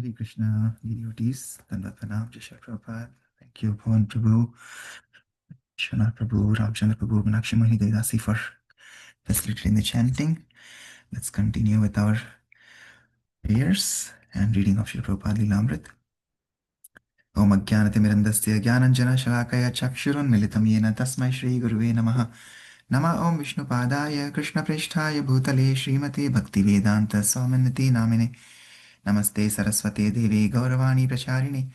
Hare Krishna, devotees, Dandavat Pranam, Jai Shri Prabhupada. Thank you, Bhavan Prabhu, Shana Prabhu, Ramchandra Prabhu, Meenakshi Mohi Devdasi for facilitating the chanting. Let's continue with our prayers and reading of Shri Prabhupada Lilamrit. Om Ajnanatimirandasya Jnananjana Shalakaya Chakshurunmilitam Yena Tasmai Shri Guruve Namaha. Nama Om Vishnupadaya Krishna Prishtaya Bhutale Srimate Bhaktivedanta Swaminiti Namine. Namaste Saraswate Devi Gauravani Pracharine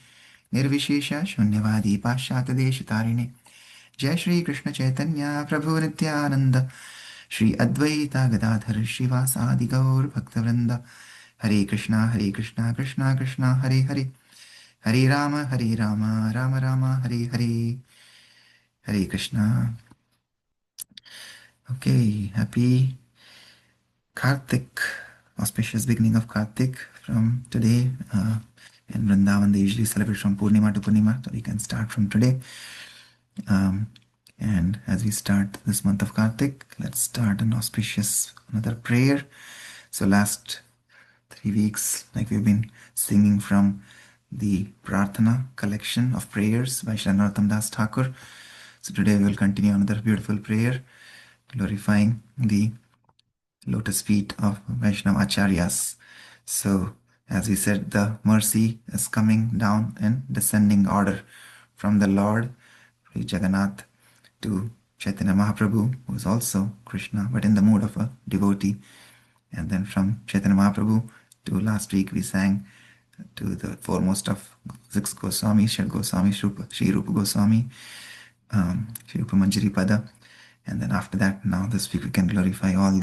निर्विशेष शून्यवादी पाश्चात्य देश तारिणे जय श्री कृष्ण चैतन्य प्रभु नित्यानंद श्री अद्वैता गदाधर श्रीवासादि गौर भक्तवृंद हरे Krishna Krishna Krishna Hare Hare Hare Ram Ram Ram Hare Hare Hare Krishna Okay, happy Kartik, auspicious beginning of Kartik from today. In Vrindavan, they usually celebrate from Purnima to Purnima, so we can start from today. And as we start this month of Kartik, let's start an auspicious another prayer. So last 3 weeks, like we've been singing from the Prarthana collection of prayers by Shri Narottam Das Thakur. So today we will continue another beautiful prayer, glorifying the lotus feet of Vaishnava Acharyas. So as we said, the mercy is coming down in descending order from the Lord, Sri Jagannath, to Chaitanya Mahaprabhu, who is also Krishna, but in the mood of a devotee. And then from Chaitanya Mahaprabhu to last week we sang to the foremost of 6 Goswamis, Shad Goswami, Sri Rupa Goswami, Sri Rupa Manjari Pada. And then after that, now this week we can glorify all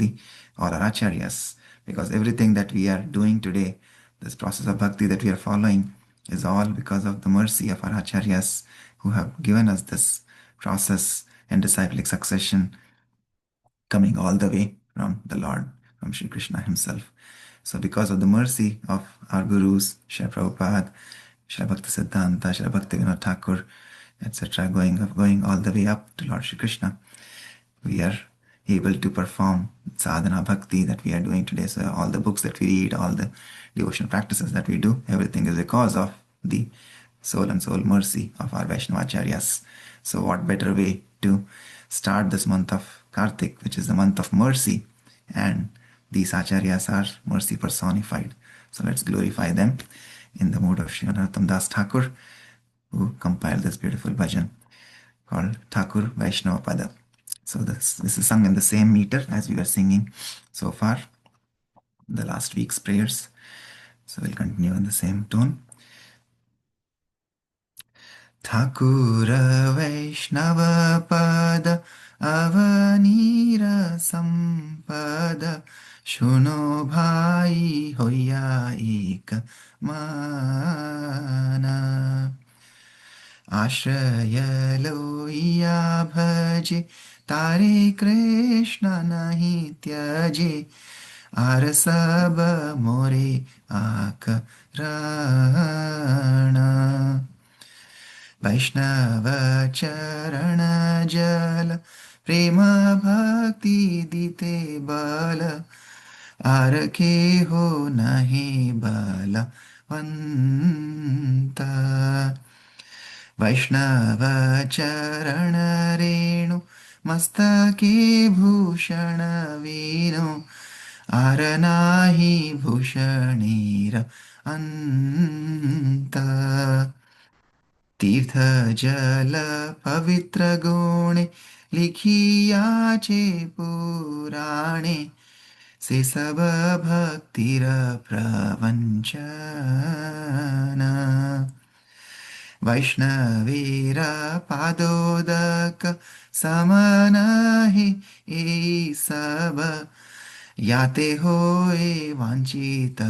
our acharyas, because everything that we are doing today, this process of bhakti that we are following, is all because of the mercy of our acharyas who have given us this process and disciplic succession coming all the way from the Lord, from Sri Krishna himself. So because of the mercy of our gurus, Srila Prabhupada, Srila Bhakti Siddhanta, Srila Bhakti Vinod Thakur, etc., going all the way up to Lord Sri Krishna, we are able to perform sadhana bhakti that we are doing today. So all the books that we read, all the devotional practices that we do, everything is because of the soul and soul mercy of our Vaishnava Acharyas. So what better way to start this month of Kartik, which is the month of mercy, and these Acharyas are mercy personified. So let's glorify them in the mood of Sri Narottam Das Thakur, who compiled this beautiful bhajan called Thakur Vaishnava Pada. So this is sung in the same meter as we were singing so far, the last week's prayers. So we'll continue in the same tone. Thakur Vaishnava Pada Avanira Sampada Shuno Bhai Hoya Ek Mana आश्रय लोइया भजे तारे कृष्ण नहीं त्यजे are सब मोरे आकरण वैष्णव चरण जल प्रेम भक्ति दीते बल आर के हो नहीं बलवंत वैष्णव चरण रेणु मस्तके भूषण वीणु आर नाही भूषणीर अंत तीर्थ जल पवित्र गुणे लिखियाचे पुराणे से सब भक्तिर प्रवंचन वैष्णवीर पादोदक समन ही ए सब याते होए वांछित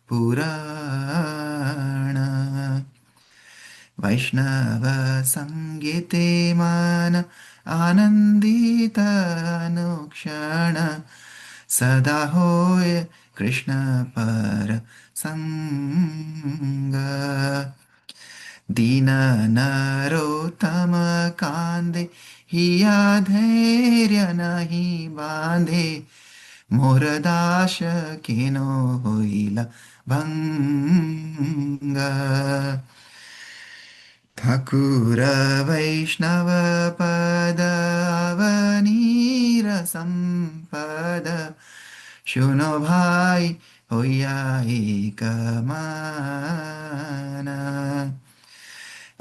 पुराण वैष्णव संगीते मन आनंदित अनुक्षण सदा होए कृष्ण पर संग दीन नरोत्तम कांदे हिया धैर्य नहीं बांधे मोर दास किनो होइला Bhanga. Thakura Vaishnava Pada Avanira Sampada Shuno Bhai Hoya Ekamana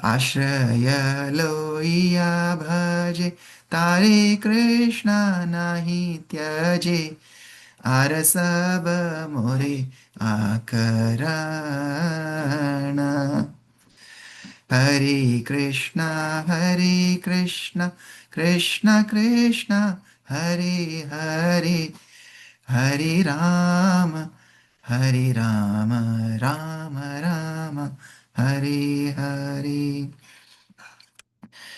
Ashraya Loya Bhaje Tare Krishna Nahi Tyaje Arasaba More Akarana Hare Krishna, Krishna Krishna, Hare Hare, Hare Rama, Hare Rama, Rama Rama, Hare Hare.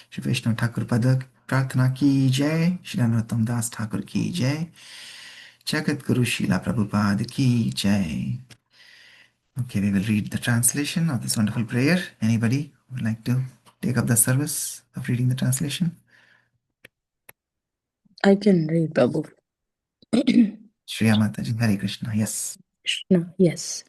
Shri Vishnu Thakur Padak Prarthana ki jai, Shri Narottam Das Thakur ki jai, Jagat Guru Srila Prabhupada ki jai. Okay, we will read the translation of this wonderful prayer. Anybody would like to take up the service of reading the translation? I can read, Babu. Shriya Mataji, Hare Krishna. Yes. Krishna, yes.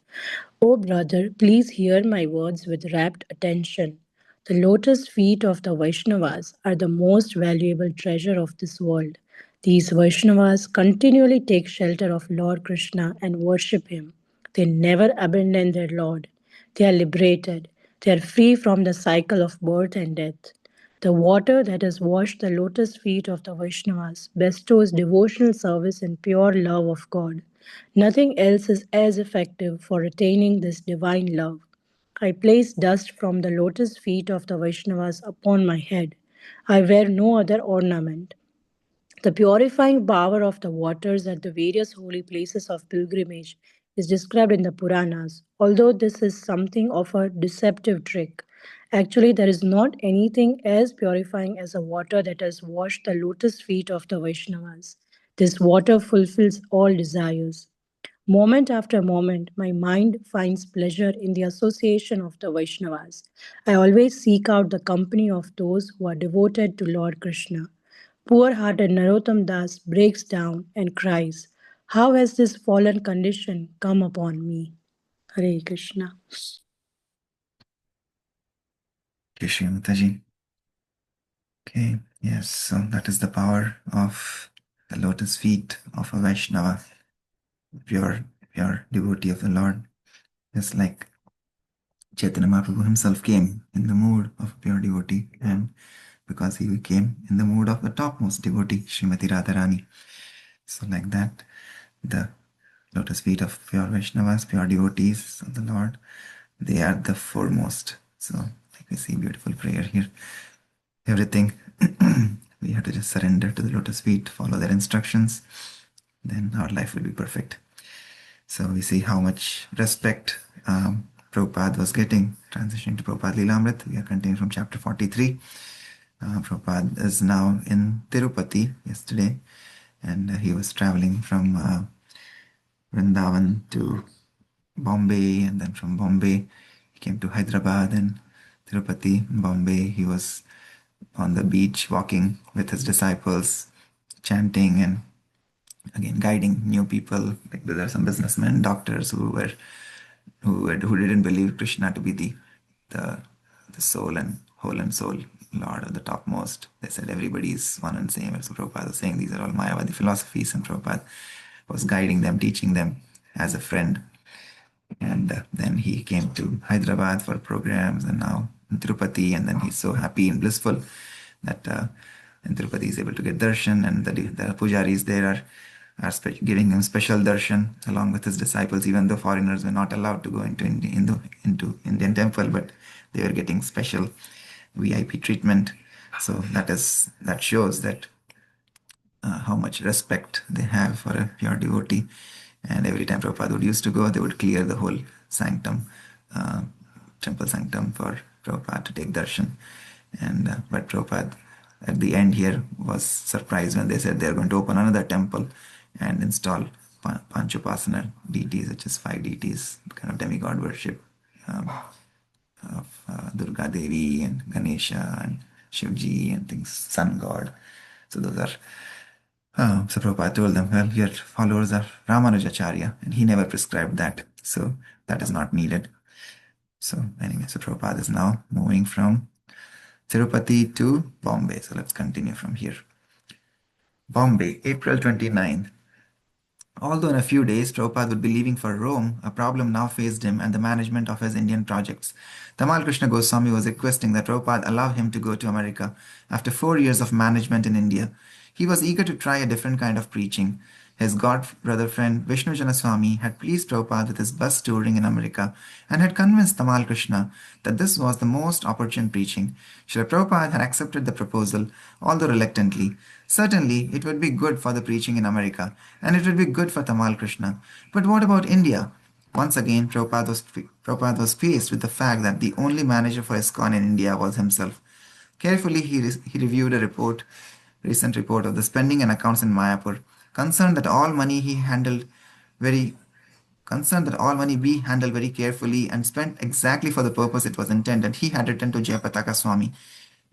Oh, brother, please hear my words with rapt attention. The lotus feet of the Vaishnavas are the most valuable treasure of this world. These Vaishnavas continually take shelter of Lord Krishna and worship him. They never abandon their Lord. They are liberated. They are free from the cycle of birth and death. The water that has washed the lotus feet of the Vaishnavas bestows devotional service and pure love of God. Nothing else is as effective for attaining this divine love. I place dust from the lotus feet of the Vaishnavas upon my head. I wear no other ornament. The purifying power of the waters at the various holy places of pilgrimage is described in the Puranas, although this is something of a deceptive trick. Actually, there is not anything as purifying as the water that has washed the lotus feet of the Vaishnavas. This water fulfills all desires. Moment after moment, my mind finds pleasure in the association of the Vaishnavas. I always seek out the company of those who are devoted to Lord Krishna. Poor hearted Narottam Das breaks down and cries, how has this fallen condition come upon me? Hare Krishna. Okay, Shriya Mataji. Okay, yes, so that is the power of the lotus feet of a Vaishnava, pure devotee of the Lord. Just like Chaitanya Mahaprabhu himself came in the mood of a pure devotee, and because he came in the mood of the topmost devotee, Srimati Radharani. So, like that, the lotus feet of pure Vaishnavas, pure devotees of the Lord, they are the foremost. So, like we see beautiful prayer here. Everything we have to just surrender to the lotus feet, follow their instructions, then our life will be perfect. So we see how much respect Prabhupada was getting. Transitioning to Prabhupada Lilamrit, we are continuing from chapter 43. Prabhupada is now in Tirupati yesterday, and he was traveling from Vrindavan to Bombay, and then from Bombay he came to Hyderabad and Tirupati. In Bombay, he was on the beach walking with his disciples, chanting and again guiding new people. Like there are some businessmen, doctors who didn't believe Krishna to be the soul and whole and soul Lord of the topmost. They said everybody is one and same. So Prabhupada was saying these are all Mayavadi philosophies, and Prabhupada was guiding them, teaching them as a friend. And then he came to Hyderabad for programs, and now in Tirupati, and then he's so happy and blissful that in Tirupati he's able to get darshan, and the pujaris there are giving him special darshan along with his disciples, even though foreigners were not allowed to go into Indian temple, but they were getting special VIP treatment. So that shows that how much respect they have for a pure devotee. And every time Prabhupada would used to go, they would clear the whole sanctum, uh, temple sanctum for Prabhupada to take darshan. And but Prabhupada at the end here was surprised when they said they're going to open another temple and install Panchopasana deities, which is 5 deities, kind of demigod worship of Durga Devi and Ganesha and Shivji and things, sun god. So those are So Prabhupada told them, well, your followers are Ramanujacharya, and he never prescribed that. So that is not needed. So anyway, so Prabhupada is now moving from Tirupati to Bombay. So let's continue from here. Bombay, April 29th. Although in a few days Prabhupada would be leaving for Rome, a problem now faced him and the management of his Indian projects. Tamal Krishna Goswami was requesting that Prabhupada allow him to go to America after 4 years of management in India. He was eager to try a different kind of preaching. His god brother friend Vishnu Janaswamy had pleased Prabhupada with his bus touring in America and had convinced Tamal Krishna that this was the most opportune preaching. Srila Prabhupada had accepted the proposal, although reluctantly. Certainly, it would be good for the preaching in America, and it would be good for Tamal Krishna. But what about India? Once again, Prabhupada was faced with the fact that the only manager for ISKCON in India was himself. Carefully, he reviewed a recent report of the spending and accounts in Mayapur, concerned that all money he handled very concerned that all money be handled very carefully and spent exactly for the purpose it was intended. He had written to Jayapataka Swami,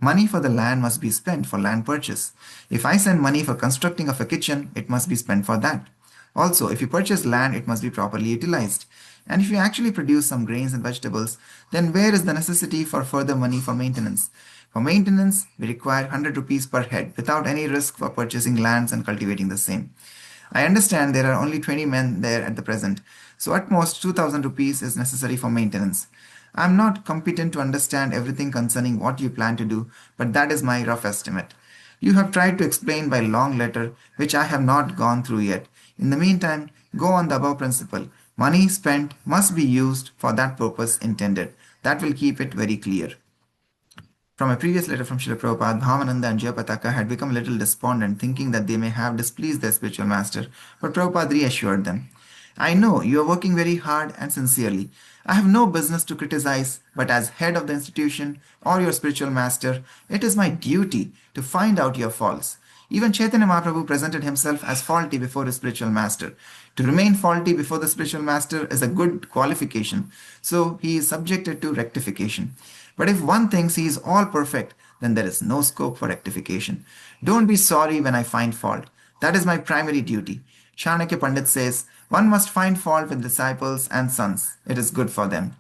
money for the land must be spent for land purchase. If I send money for constructing of a kitchen, it must be spent for that. Also, if you purchase land, it must be properly utilized. And if you actually produce some grains and vegetables, then where is the necessity for further money for maintenance? For maintenance, we require 100 rupees per head without any risk for purchasing lands and cultivating the same. I understand there are only 20 men there at the present, so at most 2000 rupees is necessary for maintenance. I am not competent to understand everything concerning what you plan to do, but that is my rough estimate. You have tried to explain by long letter, which I have not gone through yet. In the meantime, go on the above principle. Money spent must be used for that purpose intended. That will keep it very clear. From a previous letter from Srila Prabhupada, Bhavananda and Jayapataka had become a little despondent, thinking that they may have displeased their spiritual master, but Prabhupada reassured them. I know you are working very hard and sincerely. I have no business to criticize, but as head of the institution or your spiritual master, it is my duty to find out your faults. Even Chaitanya Mahaprabhu presented himself as faulty before his spiritual master. To remain faulty before the spiritual master is a good qualification, so he is subjected to rectification. But if one thinks he is all perfect, then there is no scope for rectification. Don't be sorry when I find fault. That is my primary duty. Chanakya Pandit says, one must find fault with disciples and sons. It is good for them.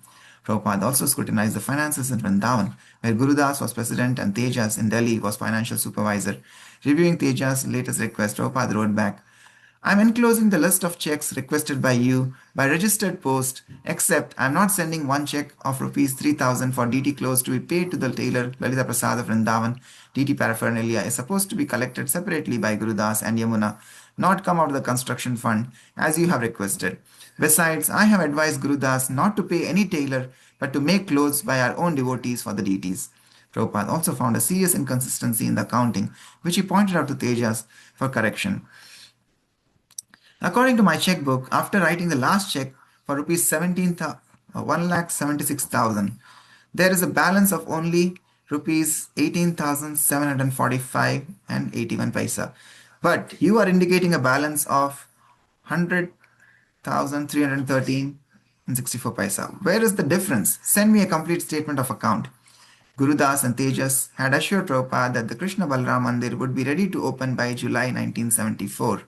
Prabhupada also scrutinized the finances in Vrindavan, where Gurudas was president and Tejas in Delhi was financial supervisor. Reviewing Tejas' latest request, Prabhupada wrote back, I'm enclosing the list of checks requested by you by registered post, except I'm not sending one check of rupees 3000 for DT clothes to be paid to the tailor Lalita Prasad of Vrindavan. DT paraphernalia is supposed to be collected separately by Gurudas and Yamuna, not come out of the construction fund as you have requested. Besides, I have advised Gurudas not to pay any tailor but to make clothes by our own devotees for the deities. Prabhupada also found a serious inconsistency in the accounting, which he pointed out to Tejas for correction. According to my checkbook, after writing the last check for rupees 1,76,000, there is a balance of only rupees 18,745 and 81 paisa. But you are indicating a balance of 100,313 and 64 paisa. Where is the difference? Send me a complete statement of account. Gurudas and Tejas had assured Prabhupada that the Krishna Balram Mandir would be ready to open by July 1974.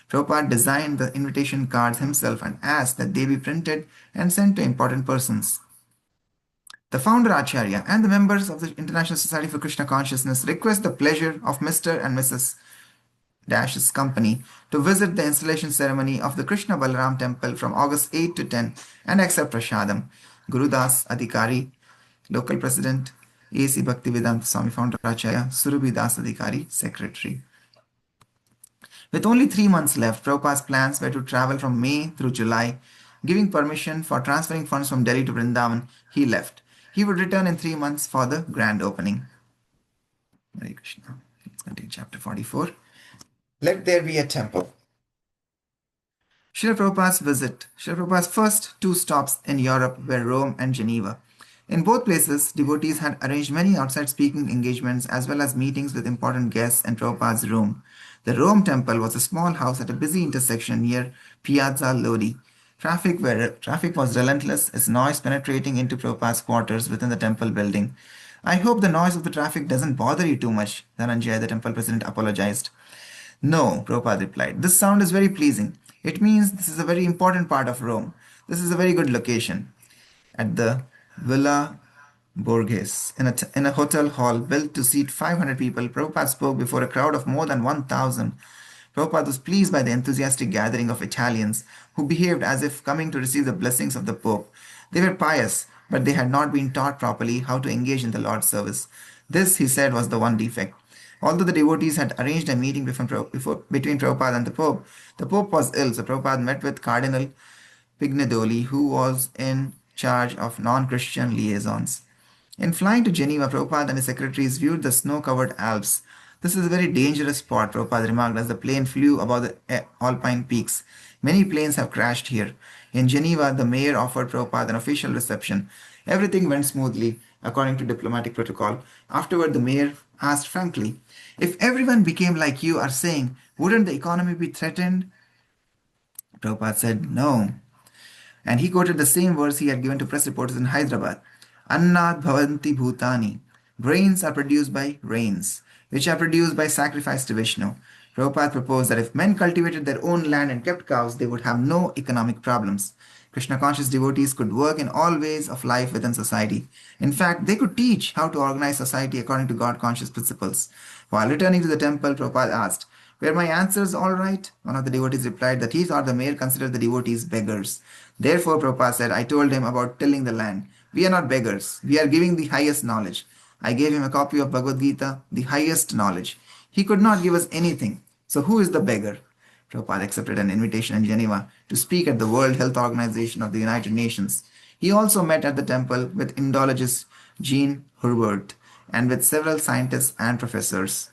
Prabhupada designed the invitation cards himself and asked that they be printed and sent to important persons. The founder Acharya and the members of the International Society for Krishna Consciousness request the pleasure of Mr. and Mrs. Dash's company to visit the installation ceremony of the Krishna Balaram temple from August 8 to 10 and accept Prashadam. Gurudas Adhikari, local president, A.C. Bhaktivedanta Swami founder Acharya, Surabhi Das Adhikari, secretary. With only 3 months left, Prabhupada's plans were to travel from May through July. Giving permission for transferring funds from Delhi to Vrindavan, he left. He would return in 3 months for the grand opening. Hare Krishna. Let's continue chapter 44. Let there be a temple. Srila Prabhupada's visit. Srila Prabhupada's first two stops in Europe were Rome and Geneva. In both places, devotees had arranged many outside speaking engagements as well as meetings with important guests in Prabhupada's room. The Rome temple was a small house at a busy intersection near Piazza Lodi. Traffic was relentless, its noise penetrating into Prabhupada's quarters within the temple building. I hope the noise of the traffic doesn't bother you too much, Dhananjay, the temple president, apologized. No, Prabhupada replied. This sound is very pleasing. It means this is a very important part of Rome. This is a very good location. At the Villa Borghese, in a hotel hall built to seat 500 people, Prabhupada spoke before a crowd of more than 1,000. Prabhupada was pleased by the enthusiastic gathering of Italians who behaved as if coming to receive the blessings of the Pope. They were pious, but they had not been taught properly how to engage in the Lord's service. This, he said, was the one defect. Although the devotees had arranged a meeting between Prabhupada and the Pope was ill, so Prabhupada met with Cardinal Pignedoli, who was in charge of non-Christian liaisons. In flying to Geneva, Prabhupada and his secretaries viewed the snow-covered Alps. This is a very dangerous spot, Prabhupada remarked as the plane flew above the alpine peaks. Many planes have crashed here. In Geneva, the mayor offered Prabhupada an official reception. Everything went smoothly, according to diplomatic protocol. Afterward, the mayor asked frankly, "If everyone became like you are saying, wouldn't the economy be threatened?" Prabhupada said, "No." And he quoted the same verse he had given to press reporters in Hyderabad. Annad bhavanti bhutani. Grains are produced by rains, which are produced by sacrifice to Vishnu. Prabhupada proposed that if men cultivated their own land and kept cows, they would have no economic problems. Krishna conscious devotees could work in all ways of life within society. In fact, they could teach how to organize society according to God conscious principles. While returning to the temple, Prabhupada asked, "Were my answers all right?" One of the devotees replied that he thought the mayor considered the devotees beggars. Therefore, Prabhupada said, "I told him about tilling the land. We are not beggars. We are giving the highest knowledge." I gave him a copy of Bhagavad Gita, the highest knowledge. He could not give us anything. So who is the beggar? Prabhupada accepted an invitation in Geneva to speak at the World Health Organization of the United Nations. He also met at the temple with Indologist Jean Hurwert and with several scientists and professors.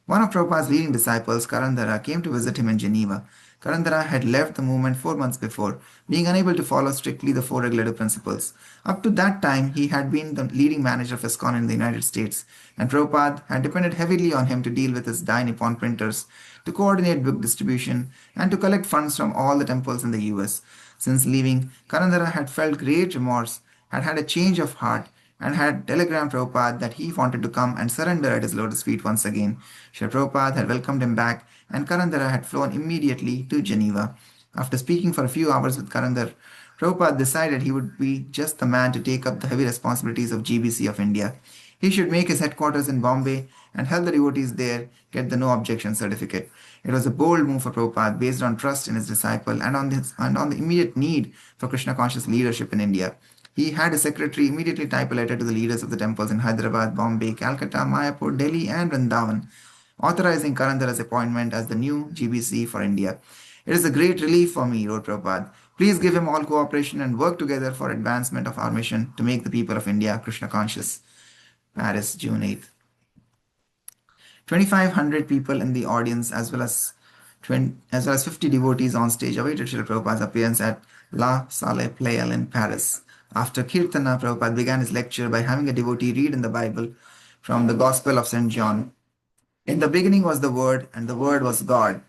One of Prabhupada's leading disciples, Karandara, came to visit him in Geneva. Karandara had left the movement 4 months before, being unable to follow strictly the four regulative principles. Up to that time, he had been the leading manager of ISKCON in the United States, and Prabhupada had depended heavily on him to deal with his Dai Nippon printers, to coordinate book distribution, and to collect funds from all the temples in the US. Since leaving, Karandara had felt great remorse, had had a change of heart, and had telegrammed Prabhupada that he wanted to come and surrender at his lotus feet once again. Srila Prabhupada had welcomed him back, and Karandara had flown immediately to Geneva. After speaking for a few hours with Karandar, Prabhupada decided he would be just the man to take up the heavy responsibilities of GBC of India. He should make his headquarters in Bombay and help the devotees there get the no objection certificate. It was a bold move for Prabhupada based on trust in his disciple and on the immediate need for Krishna conscious leadership in India. He had his secretary immediately type a letter to the leaders of the temples in Hyderabad, Bombay, Calcutta, Mayapur, Delhi, and Vrindavan, authorizing Karandara's appointment as the new GBC for India. "It is a great relief for me," wrote Prabhupada. "Please give him all cooperation and work together for advancement of our mission to make the people of India Krishna conscious." Paris, June 8th. 2,500 people in the audience as well as 50 devotees on stage awaited Srila Prabhupada's appearance at La Salle Pleyel in Paris. After Kirtana, Prabhupada began his lecture by having a devotee read in the Bible from the Gospel of St. John. "In the beginning was the Word, and the Word was God."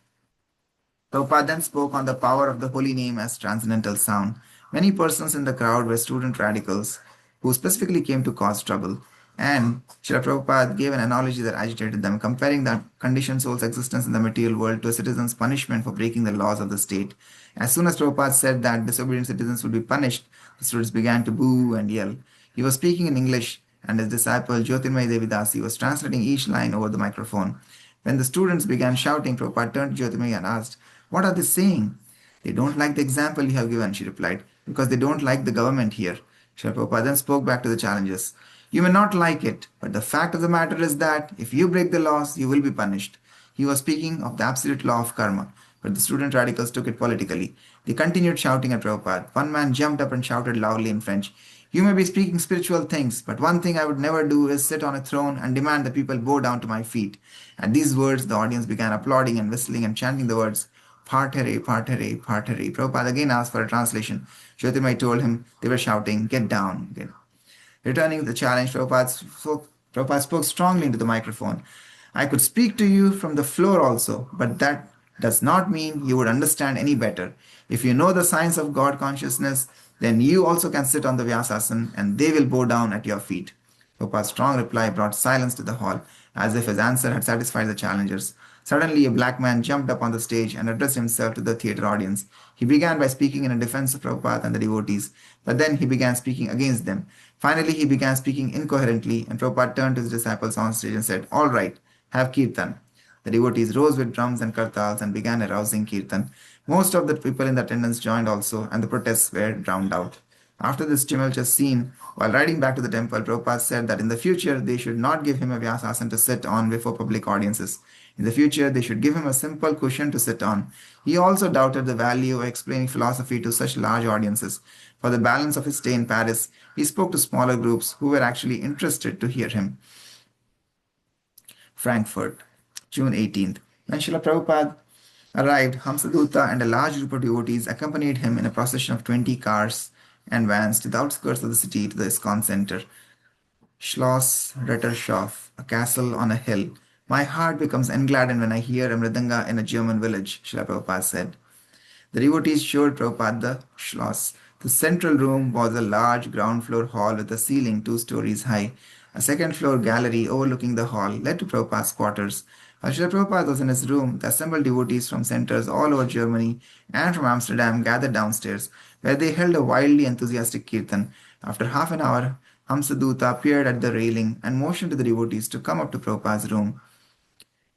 Prabhupada then spoke on the power of the holy name as transcendental sound. Many persons in the crowd were student radicals who specifically came to cause trouble. And Srila Prabhupada gave an analogy that agitated them, comparing the conditioned soul's existence in the material world to a citizen's punishment for breaking the laws of the state. As soon as Prabhupada said that disobedient citizens would be punished, the students began to boo and yell. He was speaking in English, and his disciple Jyotirmay Devidasi was translating each line over the microphone. When the students began shouting, Prabhupada turned to Jyotirmay and asked, "What are they saying?" "They don't like the example you have given," she replied, "because they don't like the government here." Srila Prabhupada then spoke back to the challengers. "You may not like it, but the fact of the matter is that if you break the laws, you will be punished." He was speaking of the absolute law of karma, but the student radicals took it politically. They continued shouting at Prabhupada. One man jumped up and shouted loudly in French, "You may be speaking spiritual things, but one thing I would never do is sit on a throne and demand that people bow down to my feet." At these words, the audience began applauding and whistling and chanting the words, "Partere, partere, partere." Prabhupada again asked for a translation. Jyotirmai told him they were shouting, "Get down." Returning the challenge, Prabhupada spoke strongly into the microphone. "I could speak to you from the floor also, but that does not mean you would understand any better. If you know the science of God consciousness, then you also can sit on the Vyasasan and they will bow down at your feet." Prabhupada's strong reply brought silence to the hall, as if his answer had satisfied the challengers. Suddenly, a black man jumped up on the stage and addressed himself to the theater audience. He began by speaking in a defense of Prabhupada and the devotees, but then he began speaking against them. Finally, he began speaking incoherently, and Prabhupada turned to his disciples on stage and said, "All right, have kirtan." The devotees rose with drums and kartals and began a rousing kirtan. Most of the people in the attendance joined also, and the protests were drowned out. After this tumultuous scene, while riding back to the temple, Prabhupada said that in the future they should not give him a Vyasasana to sit on before public audiences. In the future, they should give him a simple cushion to sit on. He also doubted the value of explaining philosophy to such large audiences. For the balance of his stay in Paris, he spoke to smaller groups who were actually interested to hear him. Frankfurt, June 18th. When Srila Prabhupada arrived, Hamsaduta and a large group of devotees accompanied him in a procession of 20 cars and vans to the outskirts of the city to the ISKCON center. Schloss Rettershof, a castle on a hill. My heart becomes engladdened when I hear a mridanga in a German village, Srila Prabhupada said. The devotees showed Prabhupada the Schloss. The central room was a large ground floor hall with a ceiling 2 stories high. A second floor gallery overlooking the hall led to Prabhupada's quarters. While Srila Prabhupada was in his room, the assembled devotees from centers all over Germany and from Amsterdam gathered downstairs, where they held a wildly enthusiastic kirtan. After half an hour, Hamsaduta appeared at the railing and motioned to the devotees to come up to Prabhupada's room.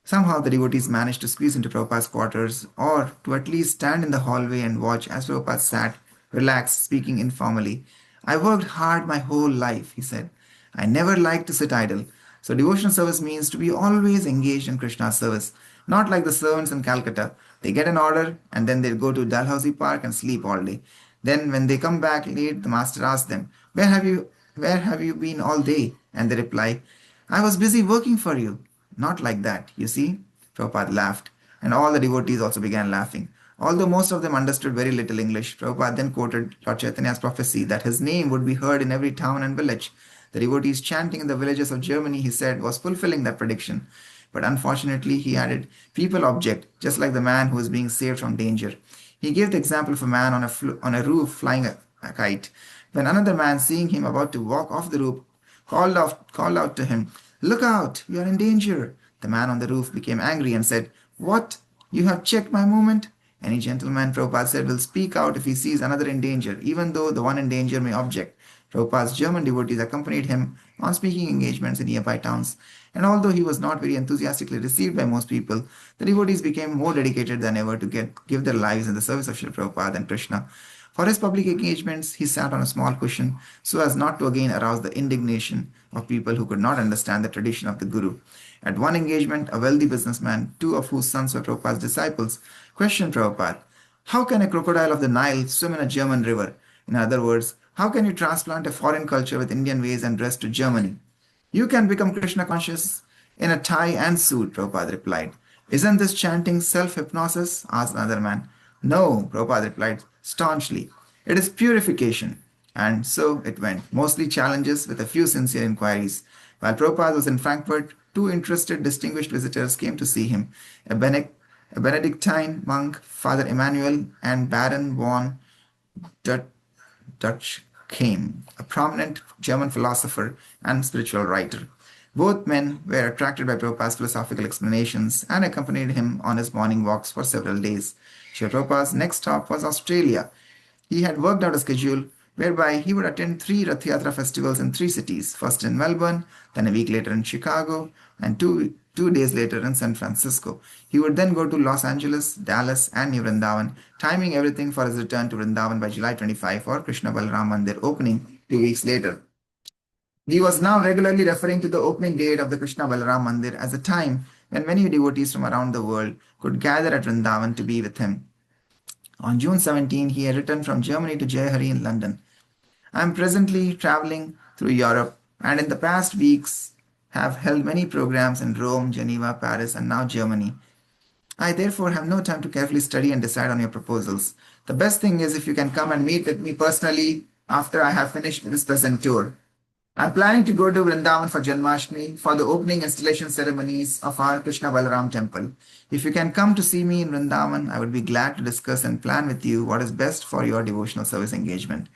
Somehow the devotees managed to squeeze into Prabhupada's quarters, or to at least stand in the hallway and watch as Prabhupada sat, relaxed, speaking informally. I worked hard my whole life, he said. I never liked to sit idle. So devotional service means to be always engaged in Krishna's service, not like the servants in Calcutta. They get an order and then they go to Dalhousie Park and sleep all day. Then when they come back late, the master asks them, where have you been all day? And they reply, I was busy working for you. Not like that, you see? Prabhupada laughed, and all the devotees also began laughing. Although most of them understood very little English, Prabhupada then quoted Lord Chaitanya's prophecy that his name would be heard in every town and village. The devotees chanting in the villages of Germany, he said, was fulfilling that prediction. But unfortunately, he added, people object, just like the man who is being saved from danger. He gave the example of a man on a roof flying a kite. When another man, seeing him about to walk off the roof, called out to him, Look out, you are in danger. The man on the roof became angry and said, What? You have checked my movement? Any gentleman, Prabhupada said, will speak out if he sees another in danger, even though the one in danger may object. Prabhupada's German devotees accompanied him on speaking engagements in nearby towns, and although he was not very enthusiastically received by most people, the devotees became more dedicated than ever to give their lives in the service of Srila Prabhupada and Krishna. For his public engagements, he sat on a small cushion so as not to again arouse the indignation of people who could not understand the tradition of the Guru. At one engagement, a wealthy businessman, 2 of whose sons were Prabhupada's disciples, questioned Prabhupada, How can a crocodile of the Nile swim in a German river? In other words, how can you transplant a foreign culture with Indian ways and dress to Germany? You can become Krishna conscious in a tie and suit, Prabhupada replied. Isn't this chanting self-hypnosis? Asked another man. No, Prabhupada replied staunchly. It is purification. And so it went, mostly challenges with a few sincere inquiries. While Prabhupada was in Frankfurt, 2 interested, distinguished visitors came to see him a Benedictine monk, Father Emmanuel, and Baron von Dut- Dutch came, a prominent German philosopher and spiritual writer. Both men were attracted by Prabhupada's philosophical explanations and accompanied him on his morning walks for several days. Srila Prabhupada's next stop was Australia. He had worked out a schedule whereby he would attend 3 Rath Yatra festivals in 3 cities, first in Melbourne, then a week later in Chicago, and two days later in San Francisco. He would then go to Los Angeles, Dallas, and New Vrindavan, timing everything for his return to Vrindavan by July 25 for Krishna Balaram Mandir opening 2 weeks later. He was now regularly referring to the opening date of the Krishna Balaram Mandir as a time when many devotees from around the world could gather at Vrindavan to be with him. On June 17, he had returned from Germany to Jayahari in London. I am presently traveling through Europe and in the past weeks have held many programs in Rome, Geneva, Paris, and now Germany. I therefore have no time to carefully study and decide on your proposals. The best thing is if you can come and meet with me personally after I have finished this present tour. I'm planning to go to Vrindavan for Janmashtami for the opening installation ceremonies of our Krishna Balaram temple. If you can come to see me in Vrindavan, I would be glad to discuss and plan with you what is best for your devotional service engagement.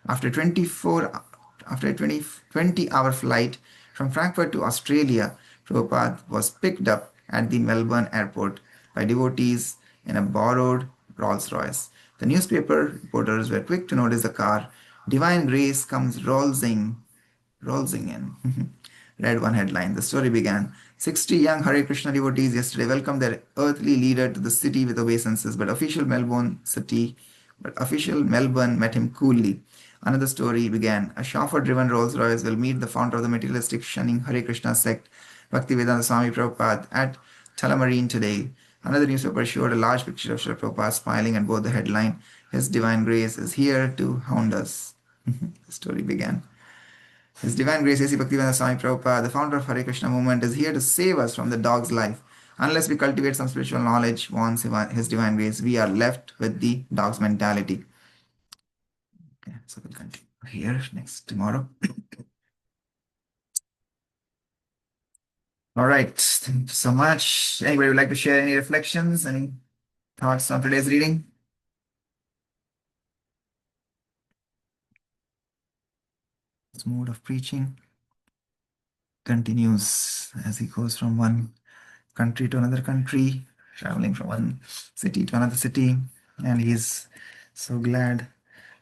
After 24 after a 20-hour flight from Frankfurt to Australia, Prabhupada was picked up at the Melbourne airport by devotees in a borrowed Rolls Royce. The newspaper reporters were quick to notice the car. Divine Grace comes rolling in. Read one headline. The story began. 60 young Hare Krishna devotees yesterday welcomed their earthly leader to the city with obeisances, but official Melbourne met him coolly. Another story began. A chauffeur-driven Rolls-Royce will meet the founder of the materialistic shunning Hare Krishna sect, Bhaktivedanta Swami Prabhupada, at Tullamarine today. Another newspaper showed a large picture of Srila Prabhupada smiling and bore the headline, His Divine Grace is here to hound us. The story began. His Divine Grace A.C. Bhaktivedanta Swami Prabhupada, the founder of Hare Krishna movement, is here to save us from the dog's life. Unless we cultivate some spiritual knowledge, warns His Divine Grace, we are left with the dog's mentality. Okay, so we'll continue here next tomorrow. All right, thank you so much. Anybody would like to share any reflections, any thoughts on today's reading? This mode of preaching continues as he goes from one country to another country, traveling from one city to another city, and he's so glad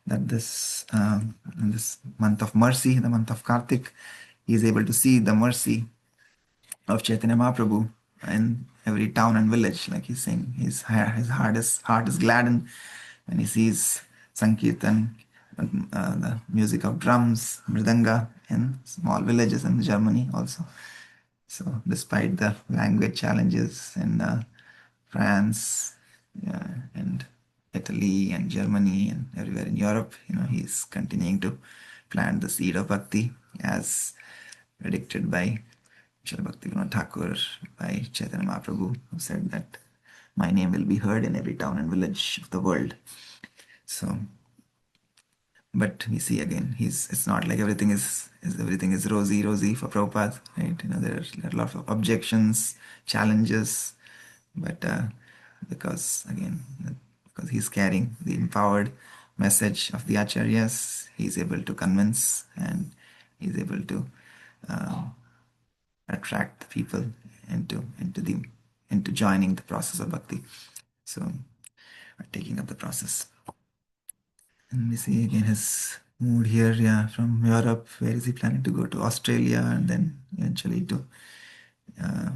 that in this month of mercy, the month of Kartik, he is able to see the mercy of Chaitanya Mahaprabhu in every town and village. Like he's saying, his heart is gladdened when he sees Sankirtan, the music of drums, mridanga in small villages in Germany also. So, despite the language challenges in France, yeah, and Italy and Germany and everywhere in Europe, he's continuing to plant the seed of bhakti as predicted by Srila Bhaktivinoda Thakur, by Chaitanya Mahaprabhu, who said that my name will be heard in every town and village of the world. So, but we see again, it's not like everything is rosy for Prabhupada, right? There are a lot of objections, challenges, but because again, because he's carrying the empowered message of the acharyas, he's able to convince and he's able to uh, attract the people into joining the process of bhakti. So, taking up the process. And we see again his mood here, yeah, from Europe. Where is he planning to go? To Australia and then eventually to uh,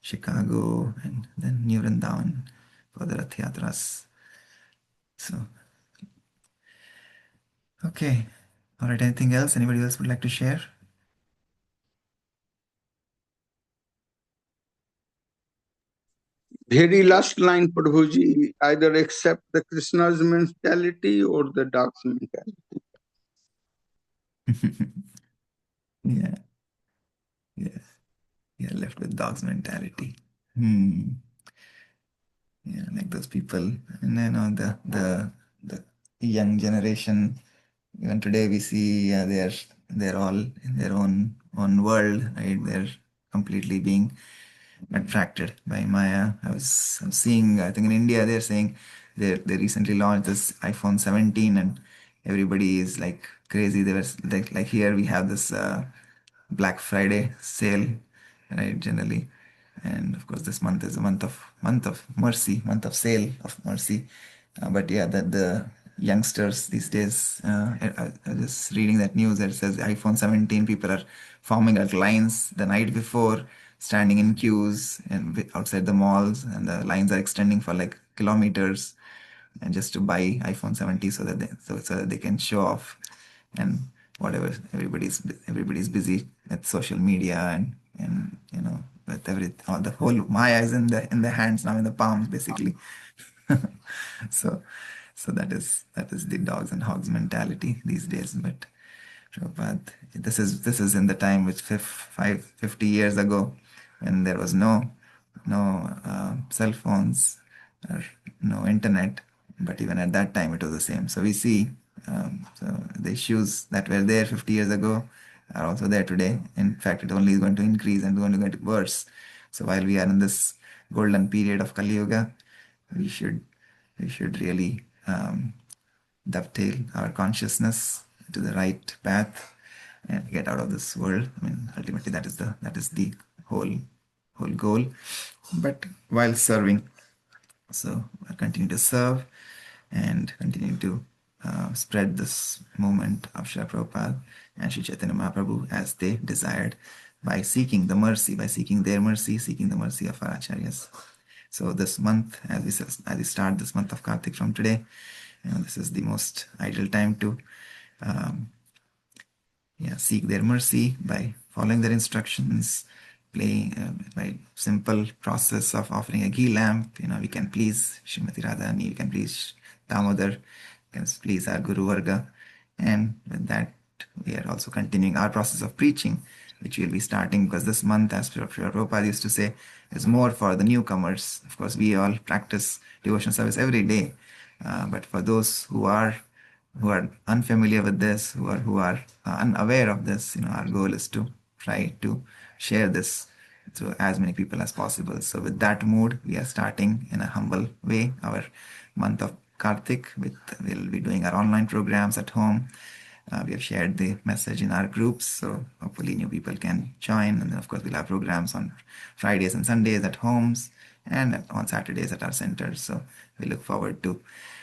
Chicago and then New Vrindavan for the Rath Yatras. So, okay. All right. Anything else? Anybody else would like to share? Very last line, Prabhuji, either accept the Krishna's mentality or the dog's mentality. Yeah. Yes. Yeah. Left with dog's mentality. Hmm. Yeah, like those people, and the young generation. Even today, we see they're all in their own world, right? They're completely being attracted by Maya. I'm seeing, I think in India they're saying they recently launched this iPhone 17, and everybody is like crazy. They were like here we have this Black Friday sale, right? Generally, and of course this month is a month of mercy, month of sale of mercy. But yeah, the youngsters these days, I was just reading that news that says iPhone 17 people are forming out lines the night before, standing in queues and outside the malls, and the lines are extending for like kilometers, and just to buy iPhone 70 so that they can show off, and whatever, everybody's busy with social media, and with all the whole Maya is in the hands now, in the palms basically. so so that is the dogs and hogs mentality these days. But Prabhupada, this is in the time which 50 years ago, when there was no cell phones or no internet. But even at that time, it was the same. So we see, so the issues that were there 50 years ago are also there today. In fact, it only is going to increase and going to get worse. So while we are in this golden period of Kali Yuga, we should really dovetail our consciousness to the right path and get out of this world. I mean, ultimately, that is the whole whole goal, but while serving. So I'll continue to serve and continue to spread this movement of Srila Prabhupada and Sri Chaitanya Mahaprabhu as they desired, by seeking the mercy, by seeking their mercy, seeking the mercy of our acharyas. So this month, as we start this month of Kartik from today, this is the most ideal time to um, seek their mercy by following their instructions, playing by simple process of offering a ghee lamp. We can please Srimati Radhani, we can please Damodar, we can please our Guru Varga, and with that we are also continuing our process of preaching, which we'll be starting, because this month, as Srila Prabhupada used to say, is more for the newcomers. Of course, we all practice devotional service every day, but for those who are unfamiliar with this, who are unaware of this, our goal is to try to share this to as many people as possible. So with that mood, we are starting in a humble way our month of Kartik. We'll be doing our online programs at home. We have shared the message in our groups, so hopefully new people can join. And then, of course, we'll have programs on Fridays and Sundays at homes, and on Saturdays at our centers. So we look forward to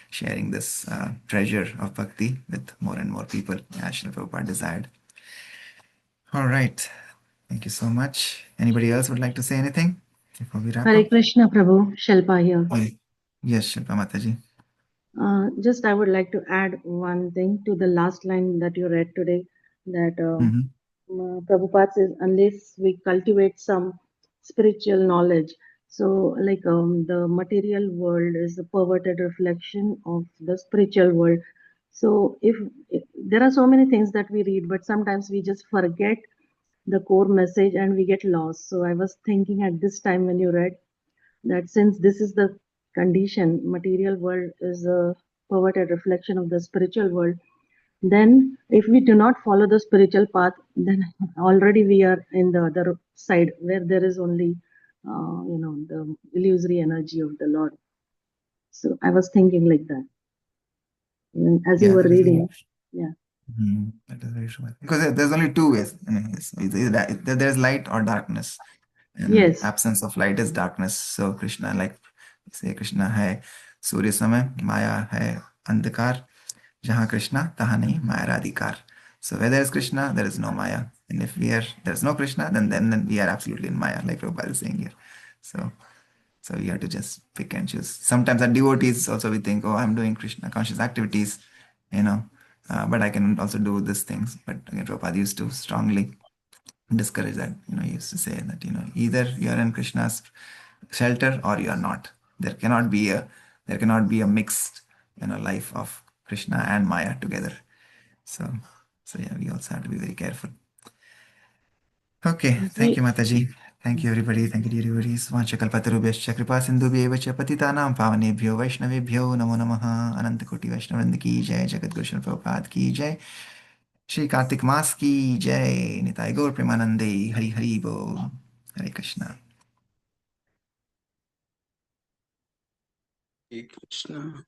sharing this treasure of bhakti with more and more people, as Srila Prabhupada desired. All right. Thank you so much. Anybody else would like to say anything before we wrap Hare up? Krishna, Prabhu. Shalpa here. Oh, yes, Shilpa Mataji. Just I would like to add one thing to the last line that you read today, that Mm-hmm. Prabhupada says, unless we cultivate some spiritual knowledge, so like the material world is a perverted reflection of the spiritual world. So if there are so many things that we read, but sometimes we just forget the core message and we get lost. So I was thinking at this time when you read that since this is the condition, material world is a perverted reflection of the spiritual world, then if we do not follow the spiritual path, then already we are in the other side where there is only the illusory energy of the Lord. So I was thinking like that as you Yeah, were that is very. reading. Yeah. That is very true. Because there's only two ways. It's either there's light or darkness, and Yes. absence of light is darkness. So Krishna, like say, Krishna hai Surya समय, Maya hai अंधकार, जहाँ Krishna तहाँ नहीं माया राधिकार. So where there is Krishna, there is no Maya, and if there's no Krishna, then we are absolutely in Maya, like Prabhupada is saying here. So we have to just pick and choose. Sometimes our devotees also, we think, oh, I'm doing Krishna conscious activities, you know, but I can also do these things. But again, Prabhupada used to strongly discourage that. He used to say that, either you are in Krishna's shelter or you are not. There cannot be a mixed, life of Krishna and Maya together. So, yeah, we also have to be very careful. Okay, thank you, Mataji. Thank you, everybody. Thank you, dear devotees. Vanchakalpatarubhyascha kripa sindhubhyeva cha patitanam pavanebhyo vaishnavebhyo namo namaha. Anantakoti Vaishnavrind ki jai. Jagat Guru Srila Prabhupada ki jai. Shri Kartik Mas ki jai. Nitai Gaur Premanande. Hari Hari Bo. Hare Krishna. Krishna.